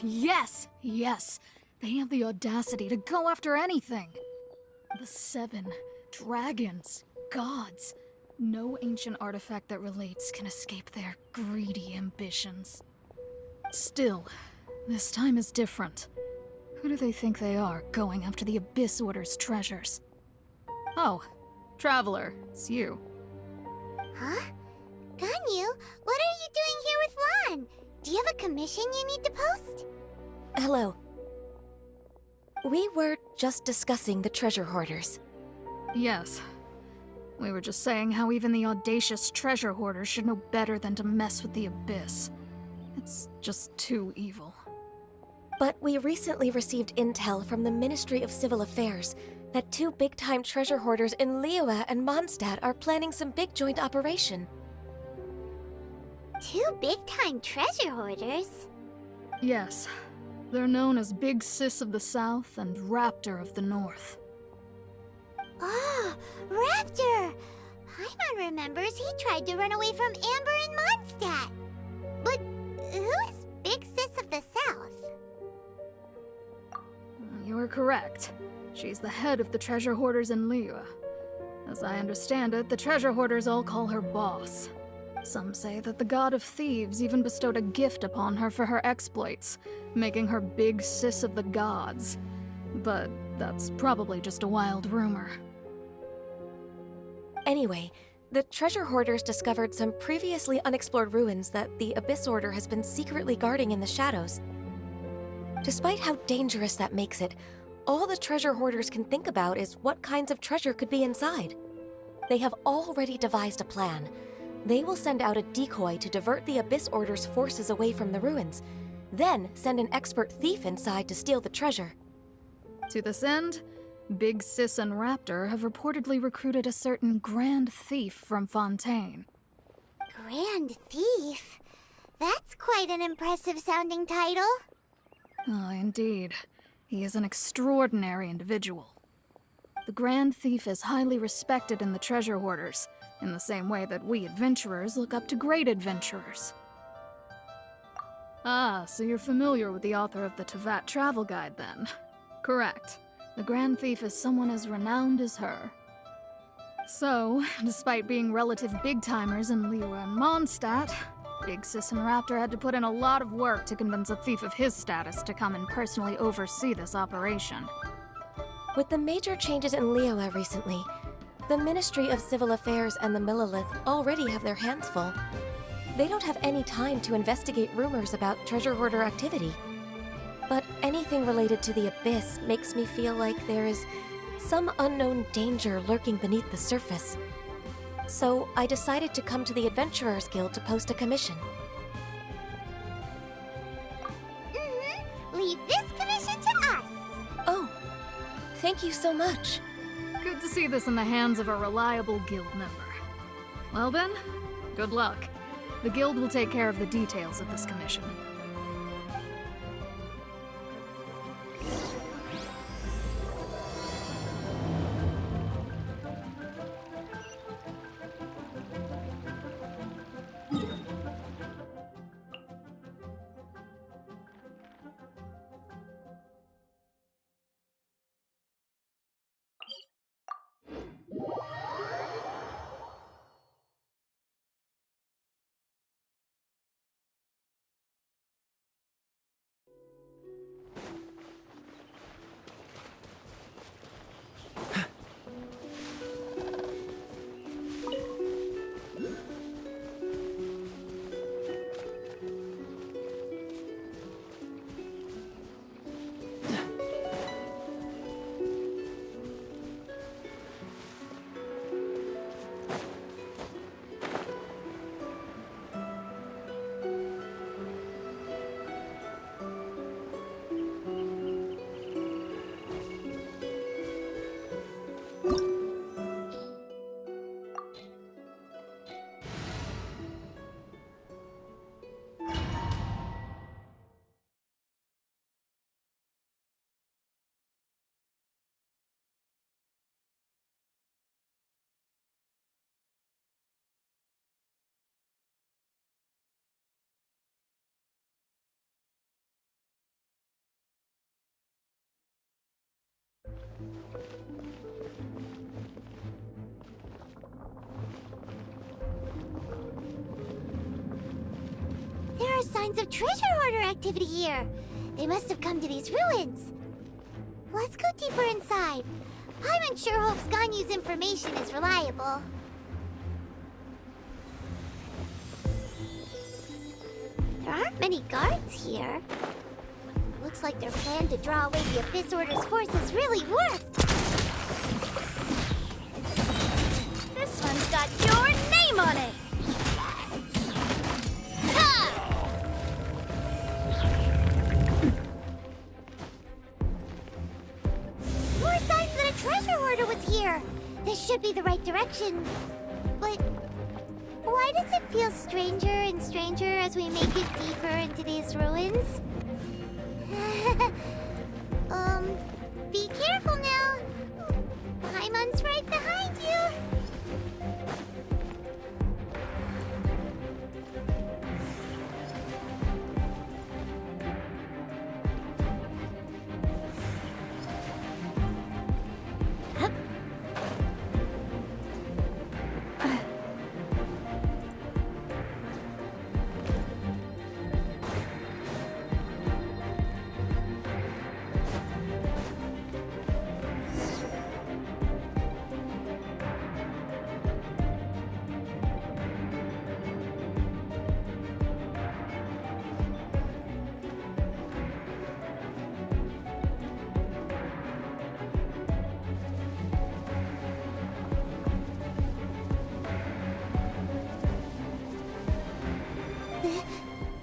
Yes! Yes! They have the audacity to go after anything! The 7 dragons, gods. No ancient artifact that relates can escape their greedy ambitions. Still, this time is different. Who do they think they are, going after the Abyss Order's treasures? Oh, Traveler, it's you. Huh? Ganyu, what are you doing here with Lan? Do you have a commission you need to post? Hello. We were just discussing the treasure hoarders. Yes. We were just saying how even the audacious treasure hoarders should know better than to mess with the Abyss. It's just too evil. But we recently received intel from the Ministry of Civil Affairs that 2 big-time treasure hoarders in Liyue and Mondstadt are planning some big joint operation. 2 big-time treasure hoarders? Yes. They're known as Big Sis of the South and Raptor of the North. Oh, Raptor! Paimon remembers he tried to run away from Amber and Mondstadt. But who is Big Sis of the South? You are correct. She's the head of the treasure hoarders in Liyue. As I understand it, the treasure hoarders all call her boss. Some say that the god of thieves even bestowed a gift upon her for her exploits, making her Big Sis of the gods. But that's probably just a wild rumor. Anyway, the treasure hoarders discovered some previously unexplored ruins that the Abyss Order has been secretly guarding in the shadows. Despite how dangerous that makes it, all the treasure hoarders can think about is what kinds of treasure could be inside. They have already devised a plan. They will send out a decoy to divert the Abyss Order's forces away from the ruins, then send an expert thief inside to steal the treasure. To this end, Big Sis and Raptor have reportedly recruited a certain Grand Thief from Fontaine. Grand Thief? That's quite an impressive sounding title. Oh, indeed. He is an extraordinary individual. The Grand Thief is highly respected in the treasure hoarders, in the same way that we adventurers look up to great adventurers. Ah, so you're familiar with the author of the Teyvat travel guide, then? Correct. The Grand Thief is someone as renowned as her. So, despite being relative big-timers in Liyue and Mondstadt, Big Sis and Raptor had to put in a lot of work to convince a thief of his status to come and personally oversee this operation. With the major changes in Liyue recently, the Ministry of Civil Affairs and the Millelith already have their hands full. They don't have any time to investigate rumors about treasure hoarder activity. But anything related to the Abyss makes me feel like there is some unknown danger lurking beneath the surface. So I decided to come to the Adventurers Guild to post a commission. Leave this commission to us. Oh, thank you so much. Good to see this in the hands of a reliable guild member. Well then, good luck. The guild will take care of the details of this commission. There are signs of treasure hoarder activity here. They must have come to these ruins. Let's go deeper inside. Paimon sure hopes Ganyu's information is reliable. There aren't many guards here. Looks like their plan to draw away the Abyss Order's forces really worked. This one's got your name on it! More signs that a treasure hoarder was here. This should be the right direction. But why does it feel stranger and stranger as we make it deeper into these ruins? Be careful now. Paimon's right behind you.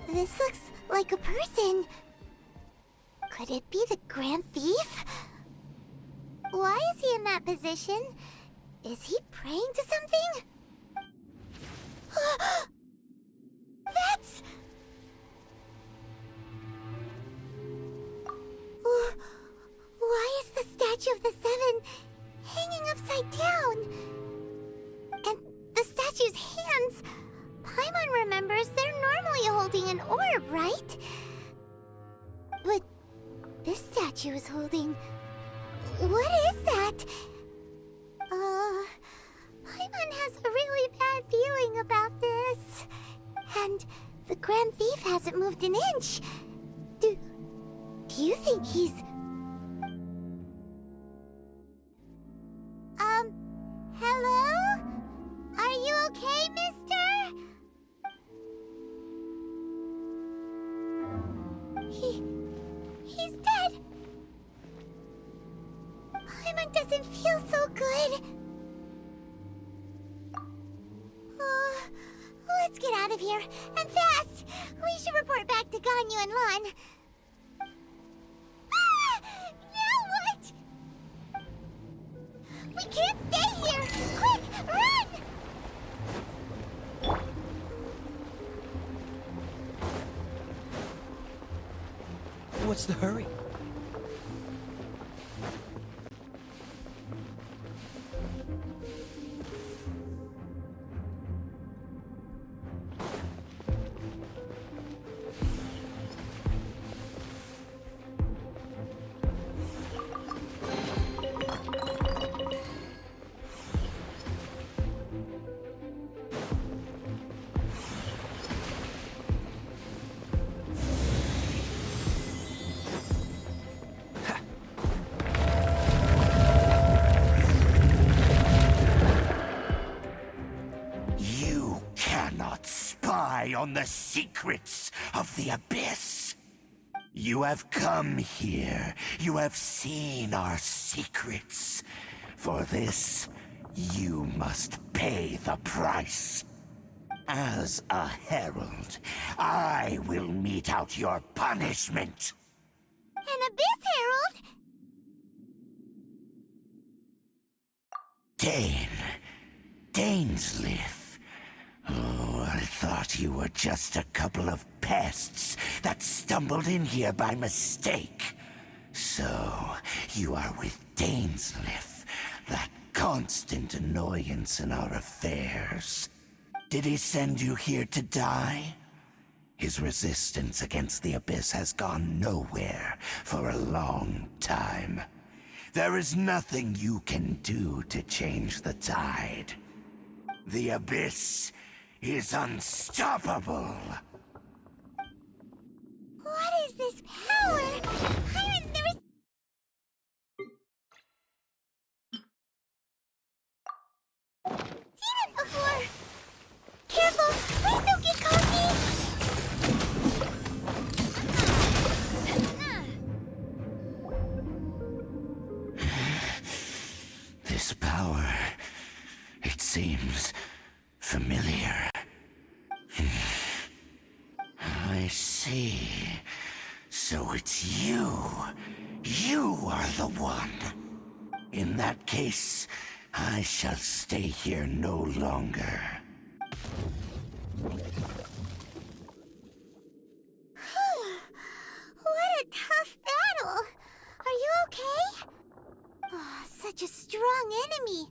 This looks like a person. Could it be the Grand Thief? Why is he in that position? Is he praying to something? That's... Why is the statue of the Seven hanging upside down? And the statue's hands... Paimon remembers they're normally holding an orb, right? But this statue is holding... What is that? Paimon has a really bad feeling about this. And the Grand Thief hasn't moved an inch. Do you think he's... Hello? Are you okay, mister? He's dead. Paimon doesn't feel so good. Let's get out of here, and fast! We should report back to Ganyu and Lon. Now what? We can't stay here! Quick, run! What's the hurry? On the secrets of the Abyss. You have come here. You have seen our secrets. For this, you must pay the price. As a herald, I will mete out your punishment. An Abyss Herald? Dainsleif. Oh, I thought you were just a couple of pests that stumbled in here by mistake. So, you are with Dainsleif, that constant annoyance in our affairs. Did he send you here to die? His resistance against the Abyss has gone nowhere for a long time. There is nothing you can do to change the tide. The Abyss is unstoppable. What is this power? Pirates never... seen it before! Careful! Please don't get coffee! This power, it seems familiar. I see. So it's you. You are the one. In that case, I shall stay here no longer. What a tough battle! Are you okay? Oh, such a strong enemy.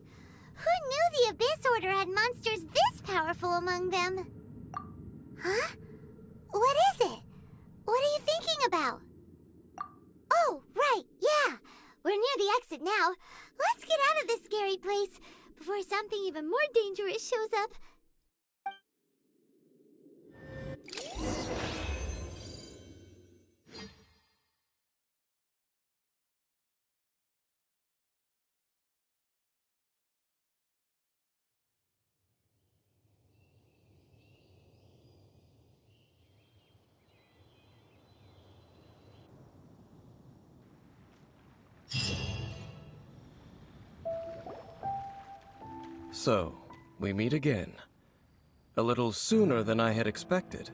Who knew the Abyss Order had monsters this powerful among them? Huh? What is it? What are you thinking about? Oh, right, yeah. We're near the exit now. Let's get out of this scary place before something even more dangerous shows up. So, we meet again. A little sooner than I had expected.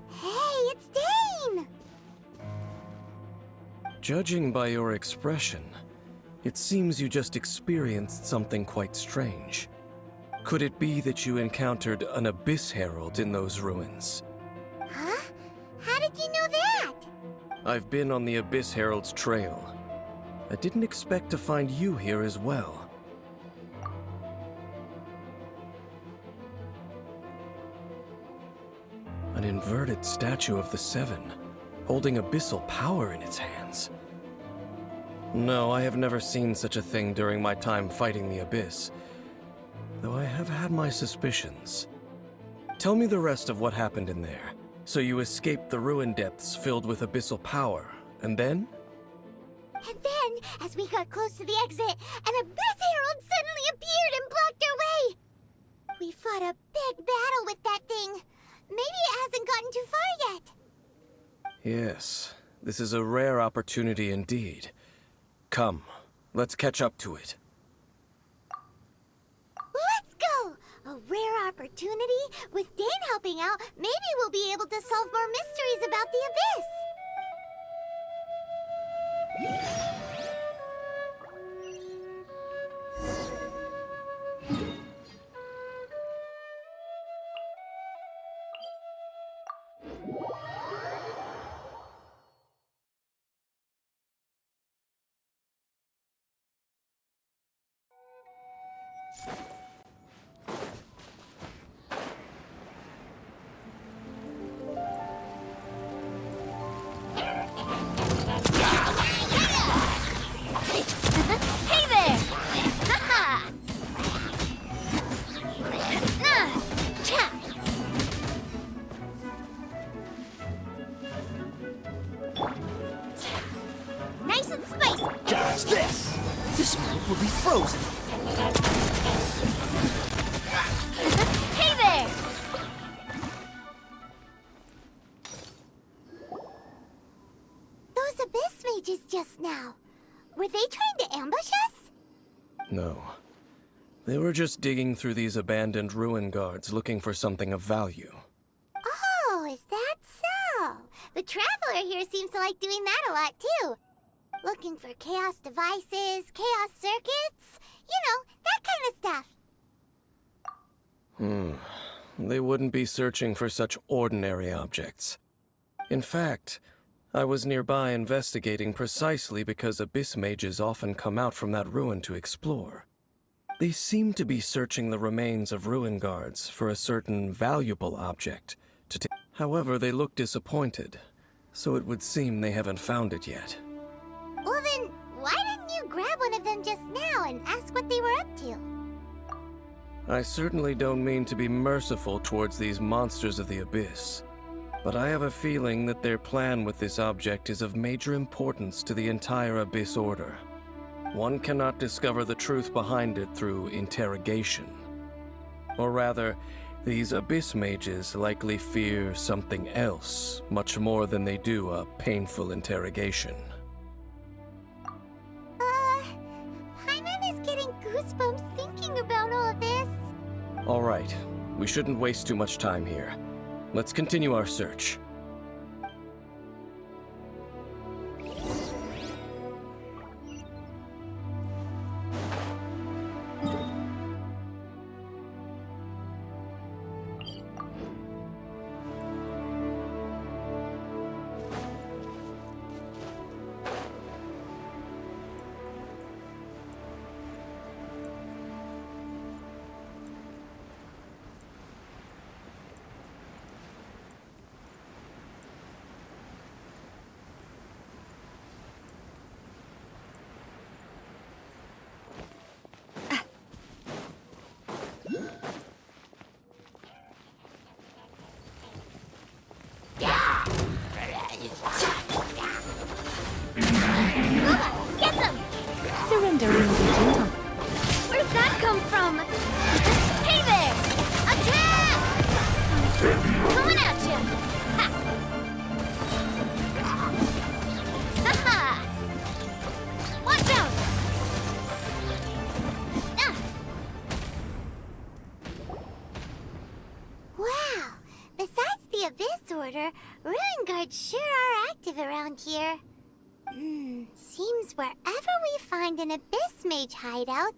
Hey, it's Dane! Judging by your expression, it seems you just experienced something quite strange. Could it be that you encountered an Abyss Herald in those ruins? Huh? How did you know that? I've been on the Abyss Herald's trail. I didn't expect to find you here as well. An inverted statue of the Seven, holding abyssal power in its hands. No, I have never seen such a thing during my time fighting the Abyss, though I have had my suspicions. Tell me the rest of what happened in there. So you escaped the ruin depths filled with abyssal power, and then? And then, as we got close to the exit, an Abyss Herald suddenly appeared and blocked our way! We fought a big battle with that thing. Maybe it hasn't gotten too far yet. Yes, this is a rare opportunity indeed. Come, let's catch up to it. Let's go! A rare opportunity? With Dane helping out, maybe we'll be able to solve more mysteries about the Abyss. Hey there! Ha-ha! Cha! Nice and spicy! Dodge this! This move will be frozen. Hey there! Those Abyss mages just now. Were they trying to ambush us? No. They were just digging through these abandoned ruin guards looking for something of value. Oh, is that so? The Traveler here seems to like doing that a lot, too. Looking for chaos devices, chaos circuits, you know, that kind of stuff. They wouldn't be searching for such ordinary objects. In fact, I was nearby investigating precisely because Abyss mages often come out from that ruin to explore. They seem to be searching the remains of ruin guards for a certain valuable object to take. However, they look disappointed, so it would seem they haven't found it yet. Well then, why grab one of them just now and ask what they were up to. I certainly don't mean to be merciful towards these monsters of the Abyss, but I have a feeling that their plan with this object is of major importance to the entire Abyss Order. One cannot discover the truth behind it through interrogation. Or rather, these Abyss mages likely fear something else much more than they do a painful interrogation. Paimon is getting goosebumps thinking about all this. All right, we shouldn't waste too much time here. Let's continue our search. Get them! Surrender will be gentle. Where'd that come from? Hey there! Attack! Coming at you! Ha! Ha-ha! Watch out! Ah! Wow! Besides the Abyss Order, Ruin Guards sure are active around here. Seems wherever we find an Abyss Mage hideout,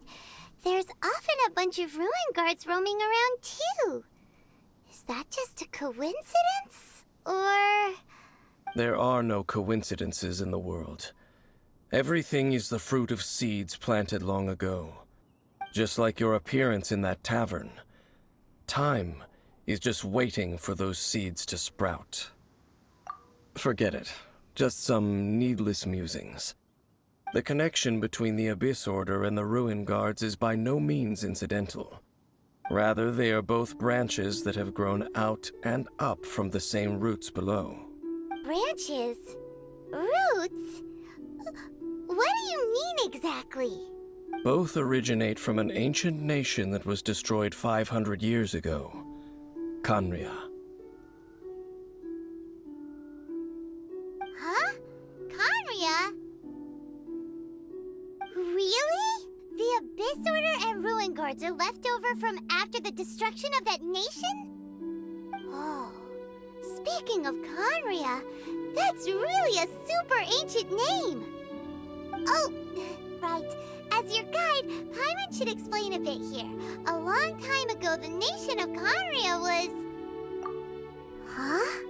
there's often a bunch of Ruin Guards roaming around too. Is that just a coincidence? Or... There are no coincidences in the world. Everything is the fruit of seeds planted long ago. Just like your appearance in that tavern. Time is just waiting for those seeds to sprout. Forget it. Just some needless musings. The connection between the Abyss Order and the Ruin Guards is by no means incidental. Rather, they are both branches that have grown out and up from the same roots below. branches? Roots? What do you mean exactly? Both originate from an ancient nation that was destroyed 500 years ago. Khaenri'ah. Huh? Khaenri'ah? Really? The Abyss Order and Ruin Guards are left over from after the destruction of that nation? Oh, speaking of Khaenri'ah, that's really a super ancient name. Oh, right. As your guide, Paimon should explain a bit here. A long time ago, the nation of Khaenri'ah was... Huh?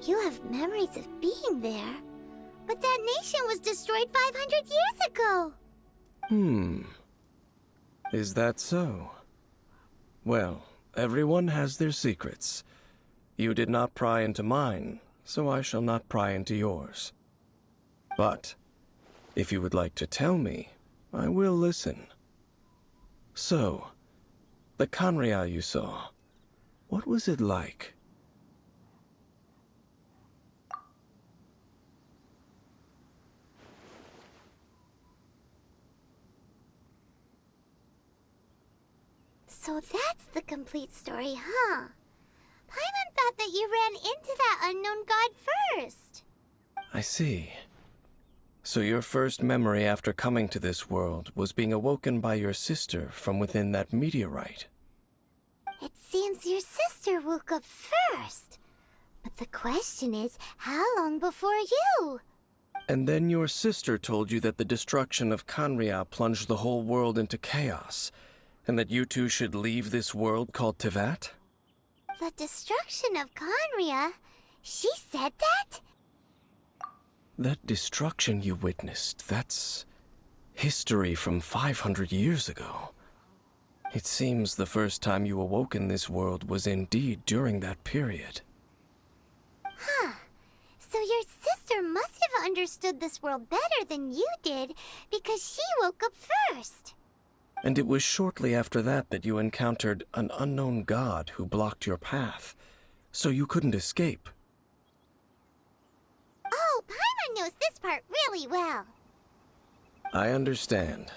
You have memories of being there. But that nation was destroyed 500 years ago. Is that so? Well, everyone has their secrets. You did not pry into mine, so I shall not pry into yours. But, if you would like to tell me, I will listen. So, the Khaenri'ah you saw, what was it like? So that's the complete story, huh? Paimon thought that you ran into that unknown god first. I see. So your first memory after coming to this world was being awoken by your sister from within that meteorite. It seems your sister woke up first. But the question is, how long before you? And then your sister told you that the destruction of Khaenri'ah plunged the whole world into chaos, and that you two should leave this world called Teyvat? The destruction of Khaenri'ah? She said that? That destruction you witnessed, that's history from 500 years ago. It seems the first time you awoke in this world was indeed during that period. Huh. So your sister must have understood this world better than you did because she woke up first. And it was shortly after that that you encountered an unknown god who blocked your path, so you couldn't escape. Oh, Paimon knows this part really well. I understand.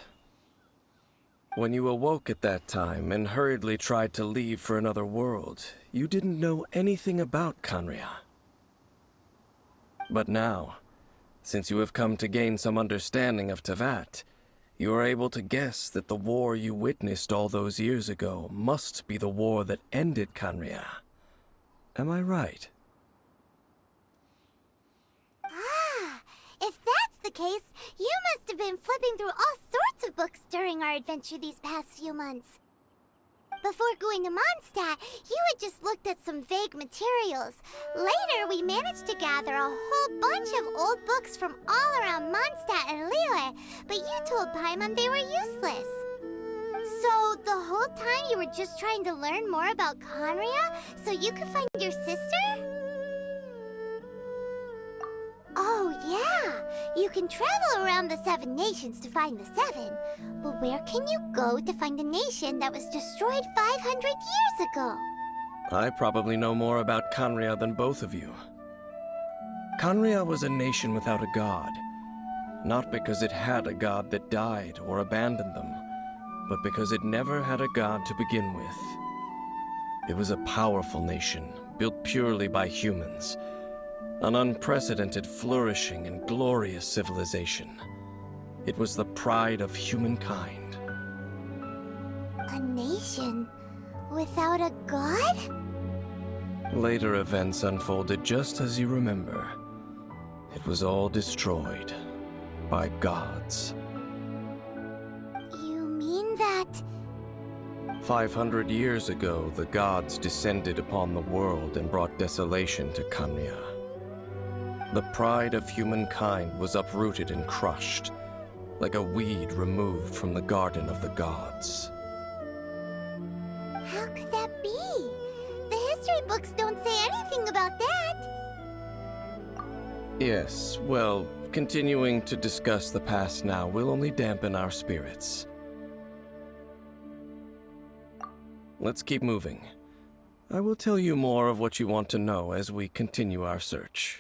When you awoke at that time and hurriedly tried to leave for another world, you didn't know anything about Khaenri'ah. But now, since you have come to gain some understanding of Teyvat, you are able to guess that the war you witnessed all those years ago must be the war that ended Khaenri'ah. Am I right? Ah, if that's the case, you must have been flipping through all sorts of books during our adventure these past few months. Before going to Mondstadt, you had just looked at some vague materials. Later, we managed to gather a whole bunch of old books from all around Mondstadt and Liyue, but you told Paimon they were useless. So, the whole time you were just trying to learn more about Khaenri'ah so you could find your sister? Oh, yeah! You can travel around the 7 nations to find the 7. But where can you go to find a nation that was destroyed 500 years ago? I probably know more about Khaenri'ah than both of you. Khaenri'ah was a nation without a god. Not because it had a god that died or abandoned them, but because it never had a god to begin with. It was a powerful nation, built purely by humans. An unprecedented, flourishing, and glorious civilization. It was the pride of humankind. A nation without a god? Later events unfolded just as you remember. It was all destroyed by gods. You mean that... 500 years ago, the gods descended upon the world and brought desolation to Khaenri'ah. The pride of humankind was uprooted and crushed, like a weed removed from the garden of the gods. How could that be? The history books don't say anything about that. Yes, well, continuing to discuss the past now will only dampen our spirits. Let's keep moving. I will tell you more of what you want to know as we continue our search.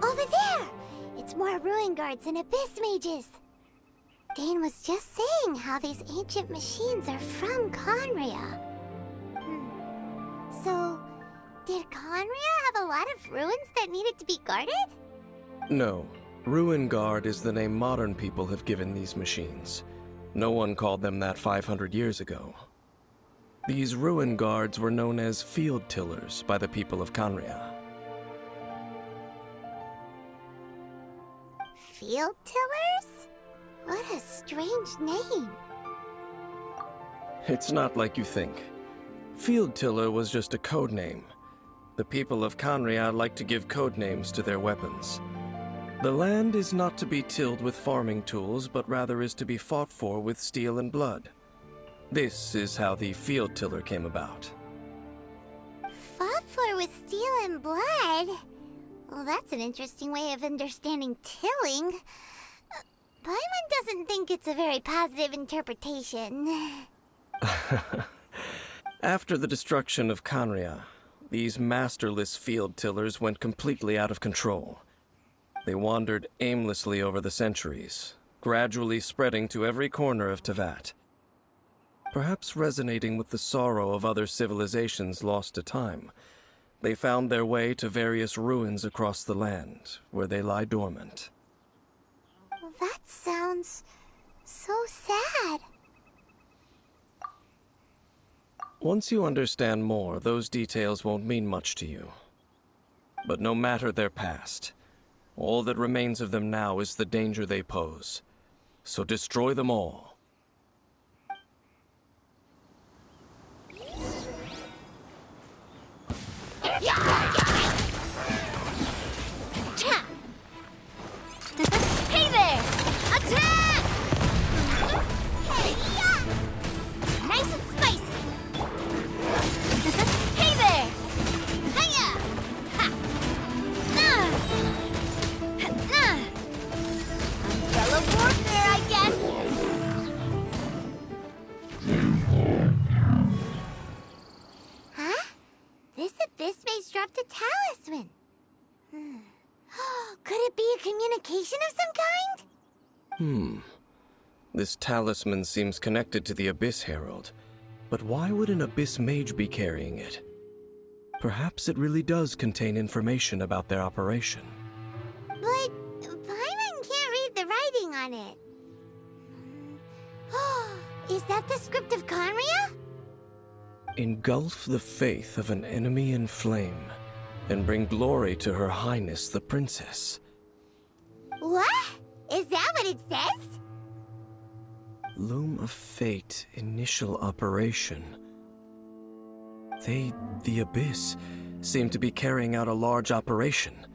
Over there! It's more ruin guards and abyss mages. Dane was just saying how these ancient machines are from Khaenri'ah. So, did Khaenri'ah have a lot of ruins that needed to be guarded? No. Ruin Guard is the name modern people have given these machines. No one called them that 500 years ago. These Ruin Guards were known as Field Tillers by the people of Khaenri'ah. Field Tillers? What a strange name. It's not like you think. Field Tiller was just a code name. The people of Khaenri'ah like to give code names to their weapons. The land is not to be tilled with farming tools, but rather is to be fought for with steel and blood. This is how the field tiller came about. Fought for with steel and blood? Well, that's an interesting way of understanding tilling. Paimon doesn't think it's a very positive interpretation. After the destruction of Canria, these masterless field tillers went completely out of control. They wandered aimlessly over the centuries, gradually spreading to every corner of Teyvat. Perhaps resonating with the sorrow of other civilizations lost to time, they found their way to various ruins across the land, where they lie dormant. That sounds so sad. Once you understand more, those details won't mean much to you. But no matter their past, all that remains of them now is the danger they pose. So destroy them all. Hey there! Attack! Nice and spicy! Hey there! Hiya! Ha! Umbrella warfare, I guess! Huh? This abyss maze dropped a talisman. Could it be a communication of some kind? This talisman seems connected to the Abyss Herald. But why would an Abyss Mage be carrying it? Perhaps it really does contain information about their operation. But Paimon can't read the writing on it. Is that the script of Canria? Engulf the faith of an enemy in flame, and bring glory to Her Highness the Princess. What? Is that what it says? Loom of Fate, initial operation. They, the Abyss, seem to be carrying out a large operation.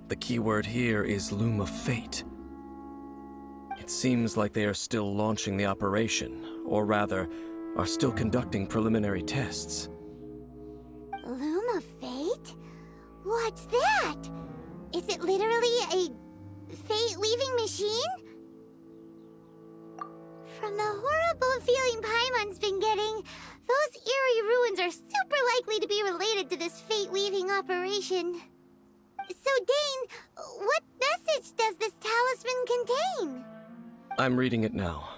The keyword here is Loom of Fate. It seems like they are still launching the operation, or rather, are still conducting preliminary tests. Loom of Fate? What's that? Is it literally a fate-weaving machine? From the horrible feeling Paimon's been getting, those eerie ruins are super likely to be related to this fate-weaving operation. So, Dane, what message does this talisman contain? I'm reading it now.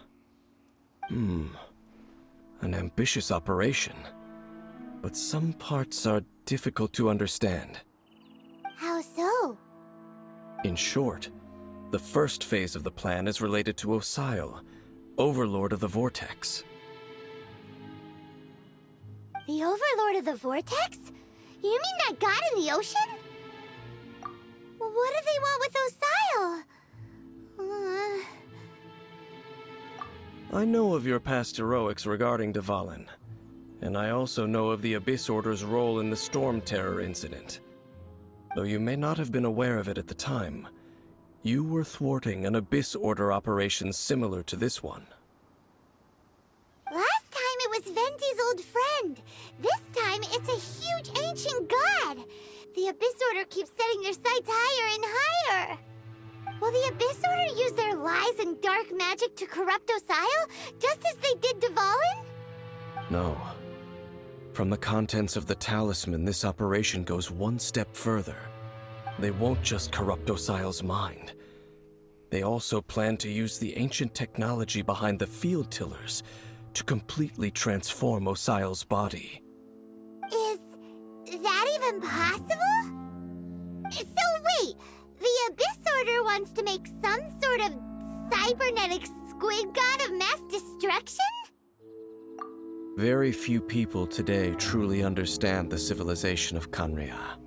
An ambitious operation. But some parts are difficult to understand. How so? In short, the first phase of the plan is related to Ch.I, Overlord of the Vortex. The Overlord of the Vortex? You mean that god in the ocean? What do they want with Ch.I? I know of your past heroics regarding Dvalin, and I also know of the Abyss Order's role in the Storm Terror incident. Though you may not have been aware of it at the time, you were thwarting an Abyss Order operation similar to this one. Last time it was Venti's old friend. This time it's a huge ancient god. The Abyss Order keeps setting their sights higher and higher. Will the Abyss Order use their lies and dark magic to corrupt Ch.I, just as they did Dvalin? No. From the contents of the talisman, this operation goes one step further. They won't just corrupt Ch.I.'s mind. They also plan to use the ancient technology behind the field tillers to completely transform Ch.I.'s body. Is that even possible? So wait, the Abyss Order wants to make some sort of cybernetic squid god of mass destruction? Very few people today truly understand the civilization of Canria.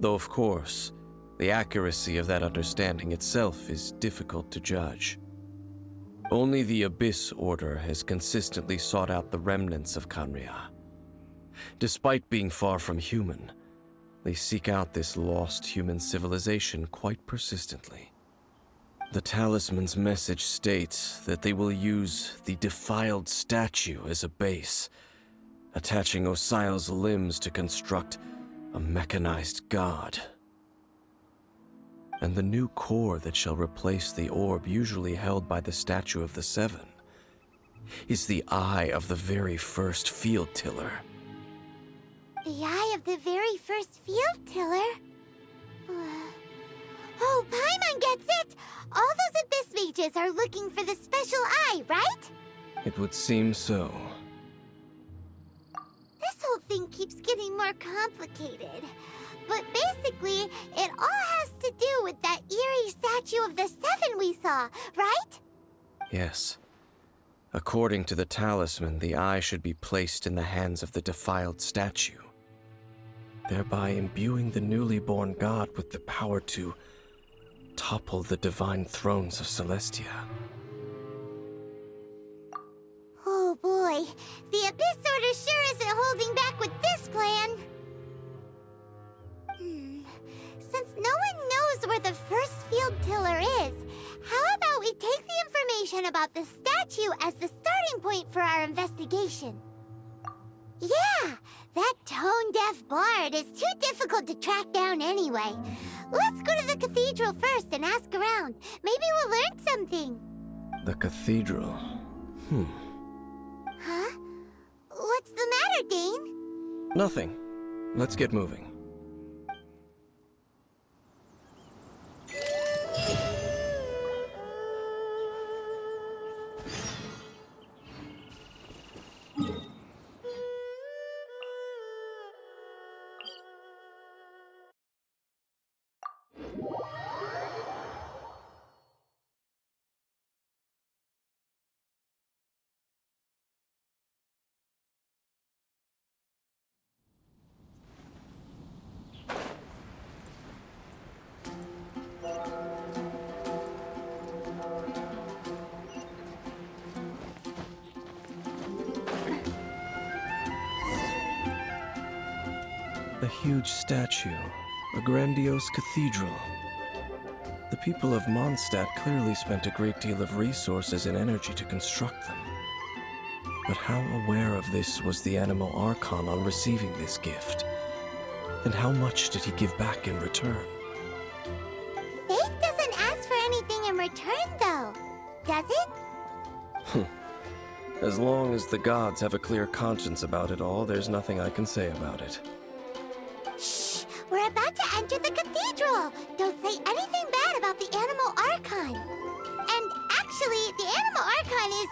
Though of course, the accuracy of that understanding itself is difficult to judge. Only the Abyss Order has consistently sought out the remnants of Canria. Despite being far from human, they seek out this lost human civilization quite persistently. The talisman's message states that they will use the defiled statue as a base, attaching Osial's limbs to construct a mechanized god. And the new core that shall replace the orb usually held by the Statue of the Seven is the eye of the very first field tiller. The eye of the very first field tiller? Oh, Paimon gets it! All those Abyss mages are looking for the special eye, right? It would seem so. This whole thing keeps getting more complicated. But basically, it all has to do with that eerie statue of the Seven we saw, right? Yes. According to the talisman, the eye should be placed in the hands of the defiled statue, thereby imbuing the newly born god with the power to topple the divine thrones of Celestia. Oh boy, the Abyss Order sure isn't holding back with this plan. Since no one knows where the first field tiller is, how about we take the information about the statue as the starting point for our investigation? Yeah, that tone-deaf bard is too difficult to track down anyway. Let's go to the cathedral first and ask around. Maybe we'll learn something. The cathedral. Huh? What's the matter, Dane? Nothing. Let's get moving. A huge statue, a grandiose cathedral. The people of Mondstadt clearly spent a great deal of resources and energy to construct them. But how aware of this was the animal Archon on receiving this gift? And how much did he give back in return? Faith doesn't ask for anything in return, though, does it? As long as the gods have a clear conscience about it all, there's nothing I can say about it. Shh! We're about to enter the cathedral! Don't say anything bad about the animal Archon! And actually, the animal Archon is...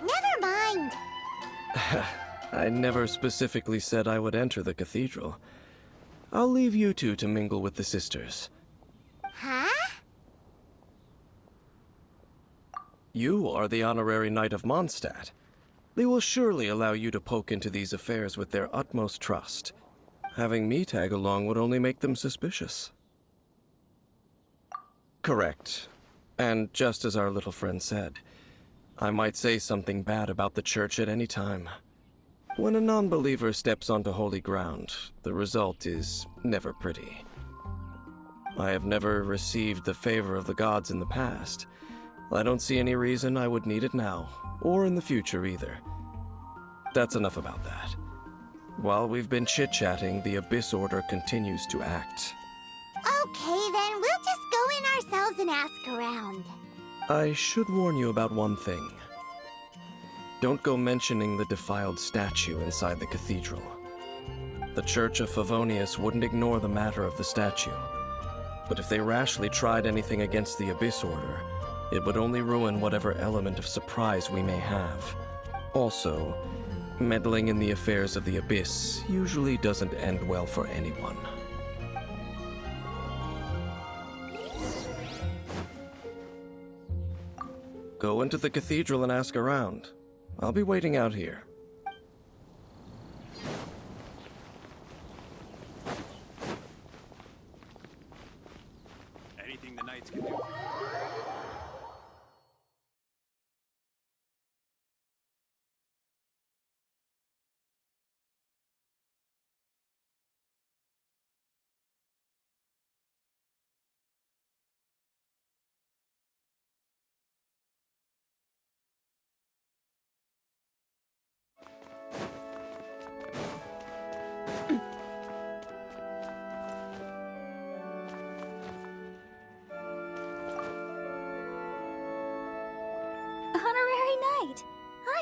never mind! I never specifically said I would enter the cathedral. I'll leave you two to mingle with the sisters. Huh? You are the honorary knight of Mondstadt. They will surely allow you to poke into these affairs with their utmost trust. Having me tag along would only make them suspicious. Correct. And just as our little friend said, I might say something bad about the church at any time. When a non-believer steps onto holy ground, the result is never pretty. I have never received the favor of the gods in the past. I don't see any reason I would need it now, or in the future either. That's enough about that. While we've been chit-chatting, the Abyss Order continues to act. Okay, then we'll just go in ourselves and ask around. I should warn you about one thing. Don't go mentioning the defiled statue inside the cathedral. The Church of Favonius wouldn't ignore the matter of the statue. But if they rashly tried anything against the Abyss Order, it would only ruin whatever element of surprise we may have. Also, meddling in the affairs of the Abyss usually doesn't end well for anyone. Go into the cathedral and ask around. I'll be waiting out here. Anything the knights can do.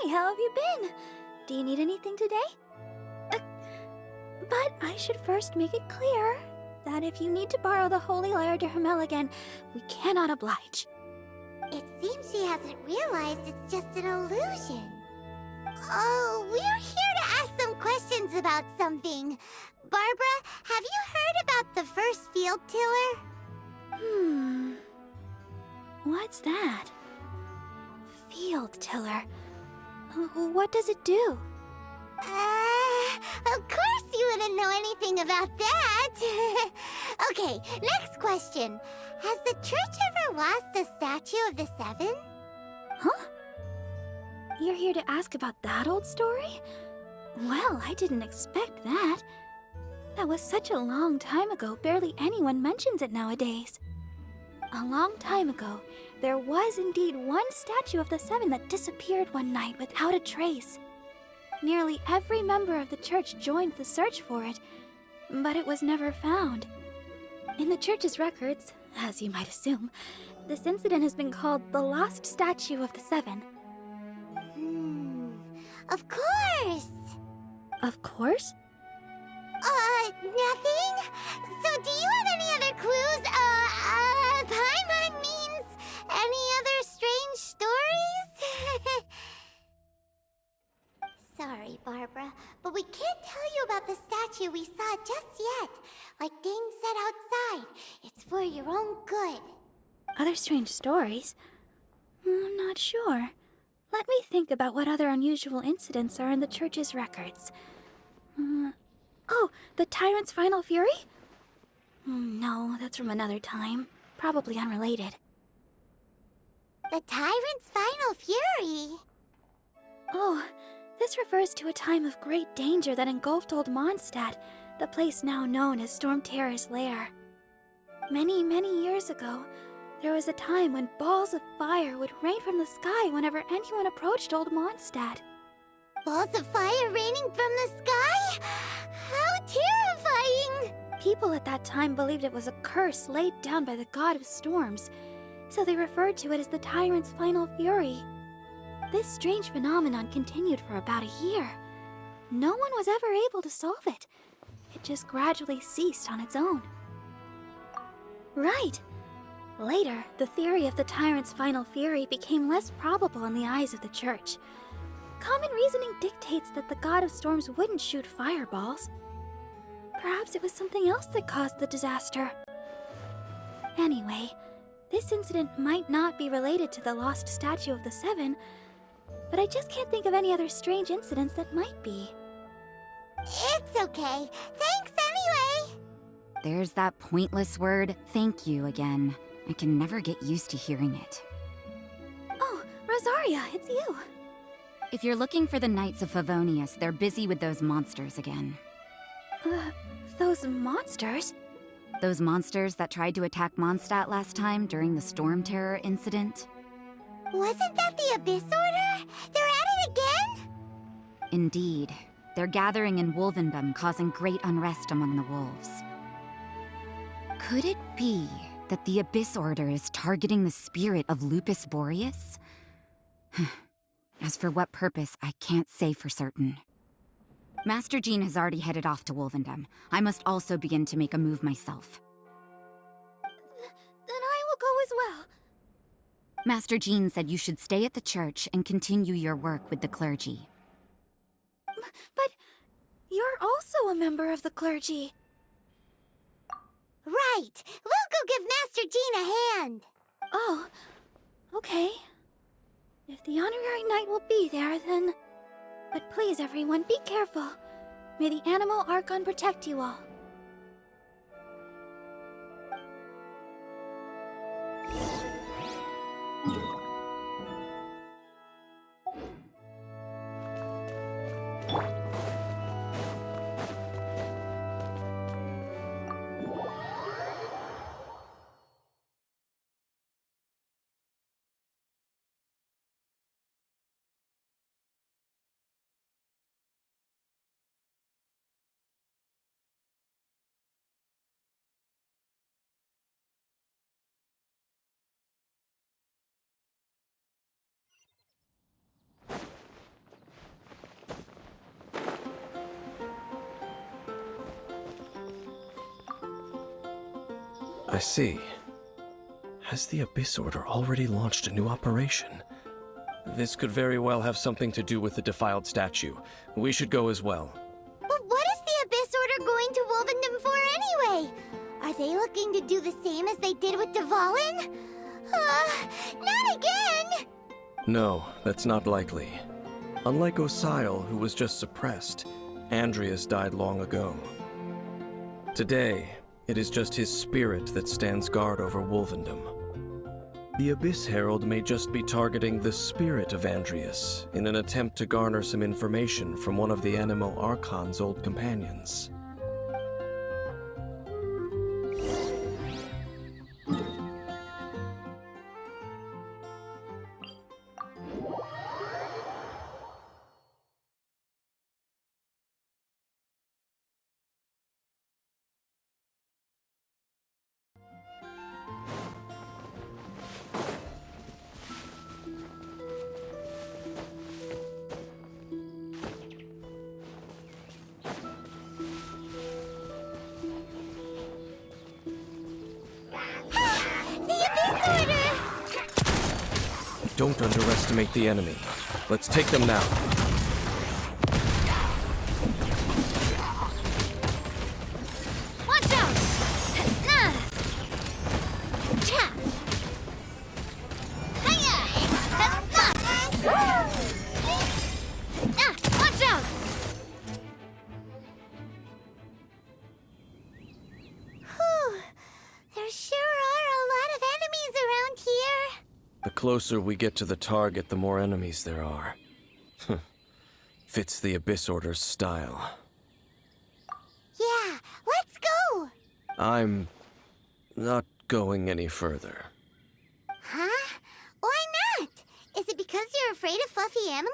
Hi, how have you been? Do you need anything today? But I should first make it clear that if you need to borrow the Holy Lyre de Hermel again, we cannot oblige. It seems she hasn't realized it's just an illusion. Oh, we're here to ask some questions about something. Barbara, have you heard about the first field tiller? What's that? Field tiller. What does it do? Of course you wouldn't know anything about that. Okay, next question. Has the church ever lost a statue of the Seven? Huh? You're here to ask about that old story? Well, I didn't expect that. That was such a long time ago, barely anyone mentions it nowadays. A long time ago, there was indeed one statue of the Seven that disappeared one night without a trace. Nearly every member of the church joined the search for it, but it was never found. In the church's records, as you might assume, this incident has been called the Lost Statue of the Seven. Of course! Of course? Nothing? So do you have any other clues? Paimon means any other strange stories? Sorry, Barbara, but we can't tell you about the statue we saw just yet. Like Dane said outside, it's for your own good. Other strange stories? I'm not sure. Let me think about what other unusual incidents are in the church's records. Oh, the Tyrant's Final Fury? No, that's from another time. Probably unrelated. The Tyrant's Final Fury? Oh, this refers to a time of great danger that engulfed Old Mondstadt, the place now known as Storm Terror's lair. Many, many years ago, there was a time when balls of fire would rain from the sky whenever anyone approached Old Mondstadt. Balls of fire raining from the sky? How terrifying! People at that time believed it was a curse laid down by the god of storms, so they referred to it as the Tyrant's Final Fury. This strange phenomenon continued for about a year. No one was ever able to solve it. It just gradually ceased on its own. Right. Later, the theory of the Tyrant's Final Fury became less probable in the eyes of the church. Common reasoning dictates that the god of storms wouldn't shoot fireballs. Perhaps it was something else that caused the disaster. Anyway, this incident might not be related to the lost statue of the Seven, but I just can't think of any other strange incidents that might be. It's okay. Thanks anyway! There's that pointless word, thank you, again. I can never get used to hearing it. Oh, Rosaria, it's you. If you're looking for the Knights of Favonius, they're busy with those monsters again. Those monsters? Those monsters that tried to attack Mondstadt last time during the Storm Terror incident? Wasn't that the Abyss Order? They're at it again? Indeed. They're gathering in Wolvendom, causing great unrest among the wolves. Could it be that the Abyss Order is targeting the spirit of Lupus Boreas? As for what purpose, I can't say for certain. Master Jean has already headed off to Wolvendom. I must also begin to make a move myself. Then I will go as well. Master Jean said you should stay at the church and continue your work with the clergy. But you're also a member of the clergy. Right! We'll go give Master Jean a hand! Oh, okay. If the honorary knight will be there, then... But please, everyone, be careful. May the Animal Archon protect you all. I see. Has the Abyss Order already launched a new operation? This could very well have something to do with the defiled statue. We should go as well. But what is the Abyss Order going to Wolvendom for anyway? Are they looking to do the same as they did with Dvalin? Not again! No, that's not likely. Unlike Osial, who was just suppressed, Andreas died long ago. Today, it is just his spirit that stands guard over Wolvendom. The Abyss Herald may just be targeting the spirit of Andreas in an attempt to garner some information from one of the Animo Archon's old companions. Don't underestimate the enemy. Let's take them now. Watch out! Watch out! Whew. There sure are a lot of enemies around here. The closer we get to the target, the more enemies there are. Fits the Abyss Order's style. Yeah, let's go! I'm not going any further. Huh? Why not? Is it because you're afraid of fluffy animals?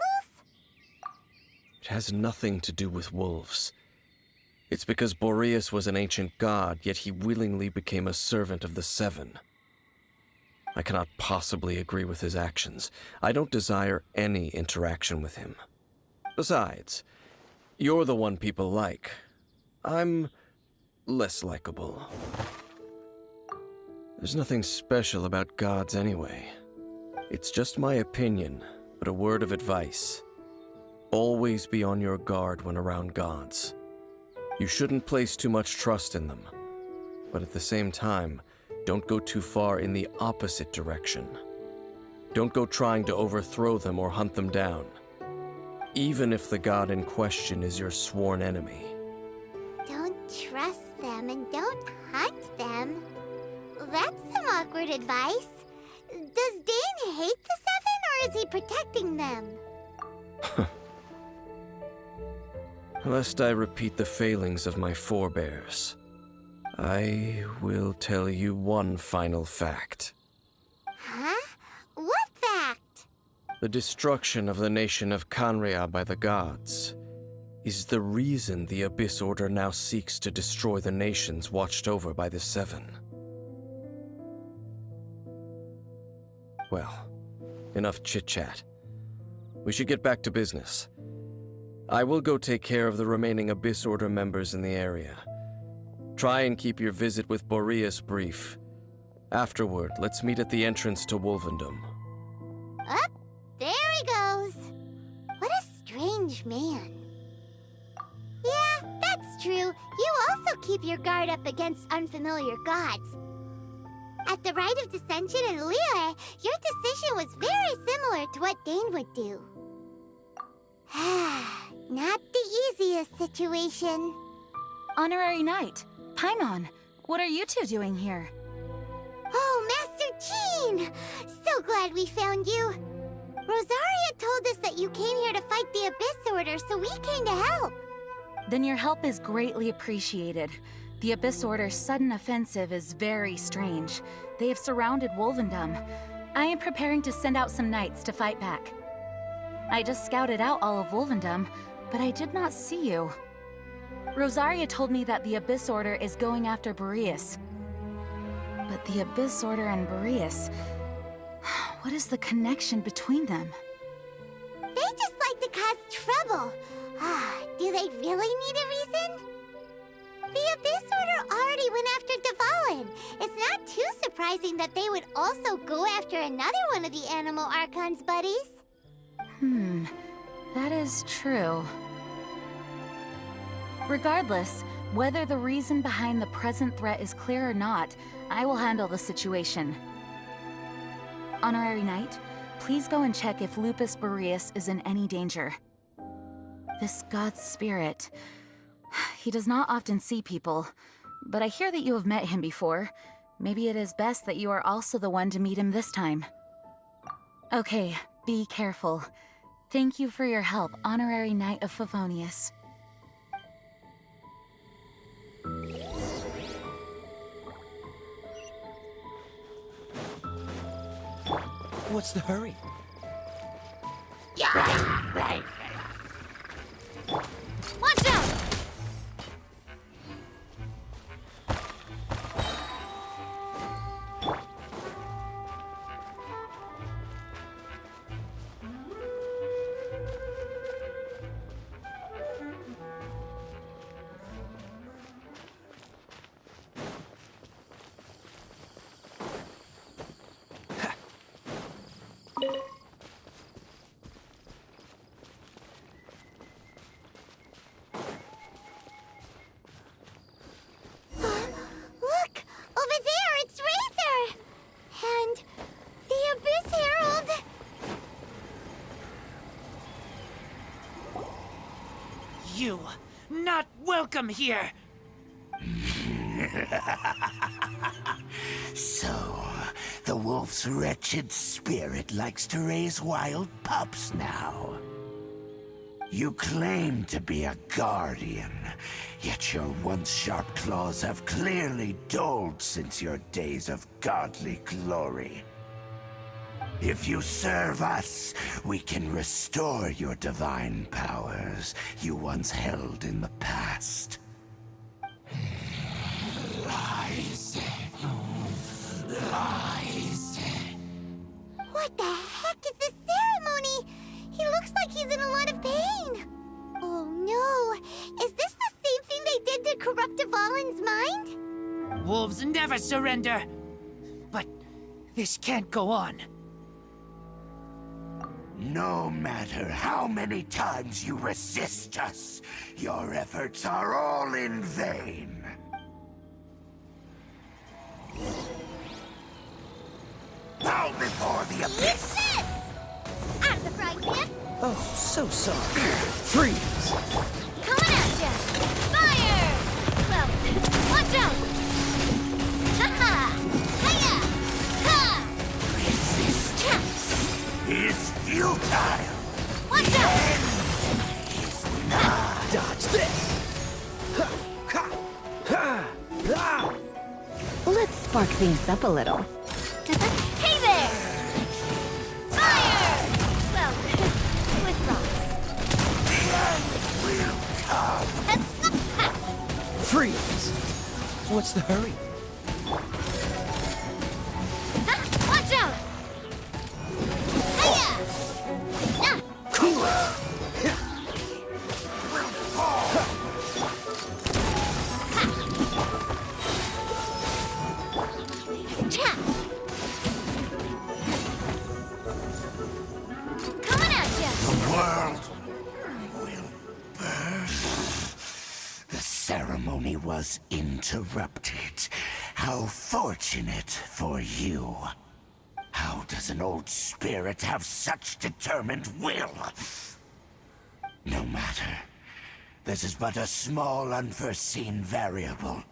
It has nothing to do with wolves. It's because Boreas was an ancient god, yet he willingly became a servant of the Seven. I cannot possibly agree with his actions. I don't desire any interaction with him. Besides, you're the one people like. I'm less likable. There's nothing special about gods anyway. It's just my opinion, but a word of advice. Always be on your guard when around gods. You shouldn't place too much trust in them, but at the same time, don't go too far in the opposite direction. Don't go trying to overthrow them or hunt them down, even if the god in question is your sworn enemy. Don't trust them and don't hunt them. That's some awkward advice. Does Dane hate the Seven, or is he protecting them? Lest I repeat the failings of my forebears, I will tell you one final fact. Huh? What fact? The destruction of the nation of Khaenri'ah by the gods is the reason the Abyss Order now seeks to destroy the nations watched over by the Seven. Well, enough chit-chat. We should get back to business. I will go take care of the remaining Abyss Order members in the area. Try and keep your visit with Boreas brief. Afterward, let's meet at the entrance to Wolvendom. Up, there he goes. What a strange man. Yeah, that's true. You also keep your guard up against unfamiliar gods. At the Rite of Dissension in Liyue, your decision was very similar to what Dane would do. Not the easiest situation. Honorary Knight, Paimon, what are you two doing here? Oh, Master Jean! So glad we found you. Rosaria told us that you came here to fight the Abyss Order, so we came to help. Then your help is greatly appreciated. The Abyss Order's sudden offensive is very strange. They have surrounded Wolvendom. I am preparing to send out some knights to fight back. I just scouted out all of Wolvendom, but I did not see you. Rosaria told me that the Abyss Order is going after Boreas. But the Abyss Order and Boreas... what is the connection between them? They just like to cause trouble. Do they really need a reason? The Abyss Order already went after Dvalin. It's not surprising that they would also go after another one of the Animal Archon's buddies. That is true. Regardless, whether the reason behind the present threat is clear or not, I will handle the situation. Honorary Knight, please go and check if Lupus Boreas is in any danger. This god's spirit... He does not often see people, but I hear that you have met him before. Maybe it is best that you are also the one to meet him this time. Okay, be careful. Thank you for your help, Honorary Knight of Favonius. What's the hurry? Yeah, right. Watch out! Look! Over there, it's Razor! And the Abyss Herald! You, not welcome here! So, the wolf's wretched spirit likes to raise wild pups now. You claim to be a guardian, yet your once sharp claws have clearly dulled since your days of godly glory. If you serve us, we can restore your divine powers you once held in the past. Lies. Lies. What the heck is this ceremony? He looks like he's in a lot of pain. Oh no! Is this the same thing they did to corrupt Dvalin's mind? Wolves never surrender! But this can't go on. No matter how many times you resist us, your efforts are all in vain. Bow before the abyss! This! Out of the frying pan! Oh, so sorry. Freeze! Coming at ya! Fire! Well, watch out! Ha-ha! Hiya! Ha! Resistance is futile. Watch out! Is not. Dodge this! Ha! Ha! Ha! Ah! Let's spark things up a little. Hey there! Fire! Well, with rocks. Freeze! What's the hurry? Watch out! Hiya! Ah! Cool it! Cha! Coming at ya! The world will burst. The ceremony was interrupted. How fortunate for you. How does an old spirit have such determined will? No matter. This is but a small unforeseen variable.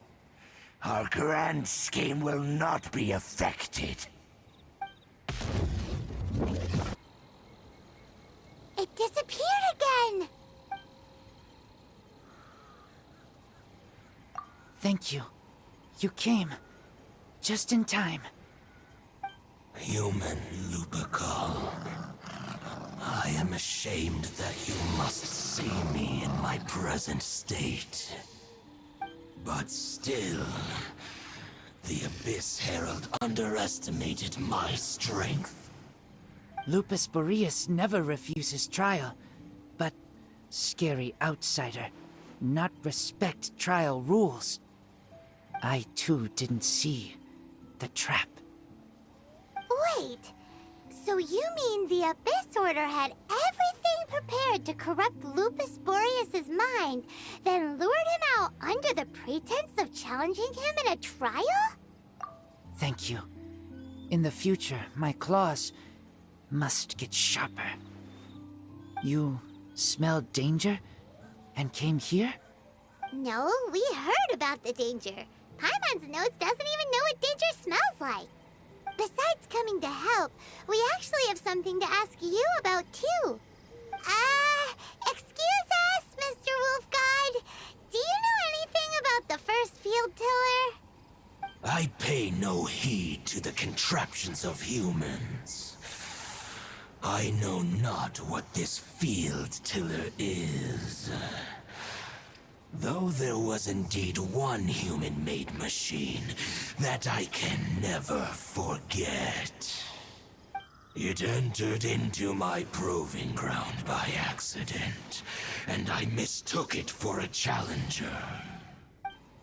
Our grand scheme will not be affected. It disappeared again! Thank you. You came. Just in time. Human Lupercal. I am ashamed that you must see me in my present state. But still, the Abyss Herald underestimated my strength. Lupus Boreas never refuses trial, but scary outsider, not respect trial rules. I too didn't see the trap. Right. So you mean the Abyss Order had everything prepared to corrupt Lupus Boreas's mind, then lured him out under the pretense of challenging him in a trial? Thank you. In the future, my claws must get sharper. You smelled danger and came here? No, we heard about the danger. Paimon's nose doesn't even know what danger smells like. Besides coming to help, we actually have something to ask you about too. Excuse us, Mr. Wolf God. Do you know anything about the first field tiller? I pay no heed to the contraptions of humans. I know not what this field tiller is. Though there was indeed one human-made machine that I can never forget. It entered into my proving ground by accident, and I mistook it for a challenger.